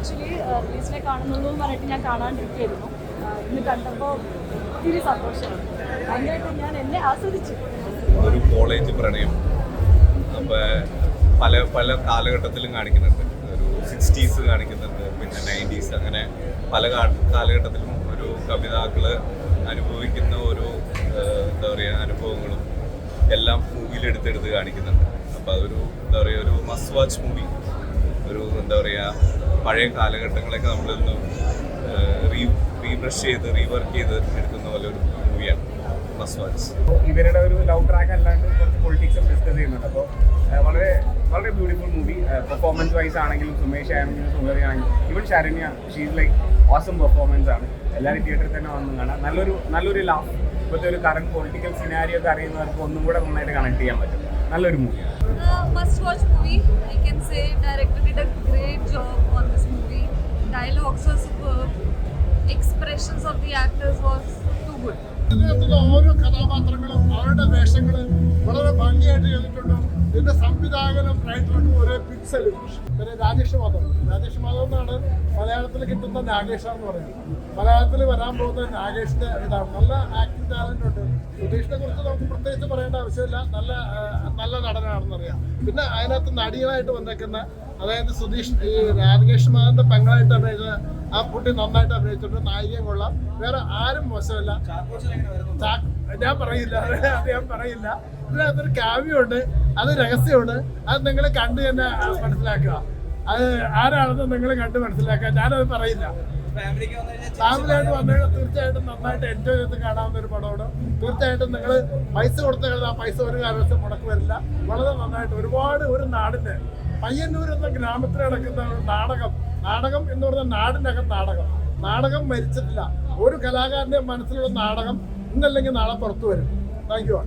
Actually റിലീസിനെ കാണുന്നുള്ളൂ എന്ന് പറഞ്ഞിട്ട് ഞാൻ കാണാണ്ടിരിക്കുകയായിരുന്നു. ഇന്ന് കണ്ടപ്പോൾ ഒത്തിരി സന്തോഷമാണ്. ഭയങ്കരമായിട്ട് ഞാൻ എന്നെ ആസ്വദിച്ചു. ഒരു കോളേജ് പ്രണയം അപ്പോൾ പല പല കാലഘട്ടത്തിലും കാണിക്കുന്നുണ്ട്. ഒരു 60s കാണിക്കുന്നുണ്ട്, പിന്നെ 90s, അങ്ങനെ പല കാലഘട്ടത്തിലും ഒരു കവിതാക്കൾ അനുഭവിക്കുന്ന ഒരു എന്താ പറയുക അനുഭവങ്ങളും എല്ലാം മൂവിയിൽ എടുത്തെടുത്ത് കാണിക്കുന്നുണ്ട്. അപ്പോൾ അതൊരു എന്താ പറയുക ഒരു മസ്റ്റ് വാച്ച് മൂവി. ഒരു എന്താ പറയുക പഴയ കാലഘട്ടങ്ങളൊക്കെ നമ്മളൊന്ന് റീബ്രഷ് ചെയ്ത് റീവർക്ക് ചെയ്ത് എടുക്കുന്ന പോലെ ഒരു മൂവിയാണ് മസ്റ്റ് വാച്ച്. ഇവരുടെ ഒരു ലവ് ട്രാക്ക് അല്ലാണ്ട് കുറച്ച് പൊളിറ്റിക്സും ഡിസ്കസ് ചെയ്യുന്നുണ്ട്. അപ്പോൾ വളരെ വളരെ ബ്യൂട്ടിഫുൾ മൂവി. പെർഫോമൻസ് വൈസ് ആണെങ്കിലും സുമേഷ് ആണെങ്കിലും സുന്ദരി ആണെങ്കിലും even Saranya she's like awesome performance ആണ്. എല്ലാവരും തിയേറ്ററിൽ തന്നെ വന്ന് കാണാം. നല്ലൊരു ലാഫ്. ഇപ്പോഴത്തെ ഒരു കറണ്ട് പൊളിറ്റിക്കൽ സിനാരിയോ ഒക്കെ അറിയുന്നവർക്ക് ഒന്നും കൂടെ നന്നായിട്ട് കണക്ട് ചെയ്യാൻ പറ്റും. നല്ലൊരു movie. Must watch movie. I can say director did a great job on this movie. Dialogues were superb. Expressions of the actors was too good. ഓരോ കഥാപാത്രങ്ങളും അവരുടെ വേഷങ്ങൾ വളരെ ഭംഗിയായിട്ട് ചെയ്തിട്ടുണ്ട്. ഇതിന്റെ സംവിധായകനും റൈറ്ററും ഒരേ പിക്സലും. പിന്നെ രാജേഷ് മാധവ് എന്നാണ് മലയാളത്തിൽ കിട്ടുന്ന നാഗേഷ് എന്ന് പറയുന്നത്. മലയാളത്തിൽ വരാൻ പോകുന്ന നാഗേഷിന്റെ ഇതാണ്. നല്ല ആക്ടിംഗ് ടാലന്റ് ഉണ്ട്. സുധീഷിനെ കുറിച്ച് നമുക്ക് പ്രത്യേകിച്ച് പറയേണ്ട ആവശ്യമില്ല. നല്ല നടനാണെന്നറിയാം. പിന്നെ അതിനകത്ത് നടികളായിട്ട് വന്നേക്കുന്ന അതായത് സുധീഷ് ഈ രാജേഷ് മാധവന്റെ പെങ്ങളായിട്ട് അഭിനയിച്ച ആ കുട്ടി നന്നായിട്ട് അഭിനയിച്ചിട്ടുണ്ട്. നായികയും കൊള്ളാം. വേറെ ആരും മോശമല്ല. ഞാൻ പറയില്ല. ഇതിനകത്തൊരു കാവ്യമുണ്ട്, അത് രഹസ്യമുണ്ട്. അത് നിങ്ങൾ കണ്ടു തന്നെ മനസ്സിലാക്കുക. അത് ആരാണെന്ന് നിങ്ങൾ കണ്ട് മനസ്സിലാക്കുക. ഞാനത് പറയില്ല. ഫാമിലിയായിട്ട് വന്നാൽ തീർച്ചയായിട്ടും നന്നായിട്ട് എൻജോയ് ചെയ്ത് കാണാവുന്ന ഒരു പടമാണ്. തീർച്ചയായിട്ടും നിങ്ങൾ പൈസ കൊടുത്ത് ആ പൈസ ഒരു കാലത്തും മുടക്ക് വരില്ല. വളരെ നന്നായിട്ട് ഒരു നാടിന്റെ പയ്യന്നൂർ എന്ന ഗ്രാമത്തിൽ നടക്കുന്ന ഒരു നാടകം എന്ന് പറഞ്ഞ നാടിനകം നാടകം മരിച്ചിട്ടില്ല. ഒരു കലാകാരന്റെ മനസ്സിലുള്ള നാടകം ഇന്നല്ലെങ്കിൽ നാളെ പുറത്തു വരും. Thank you.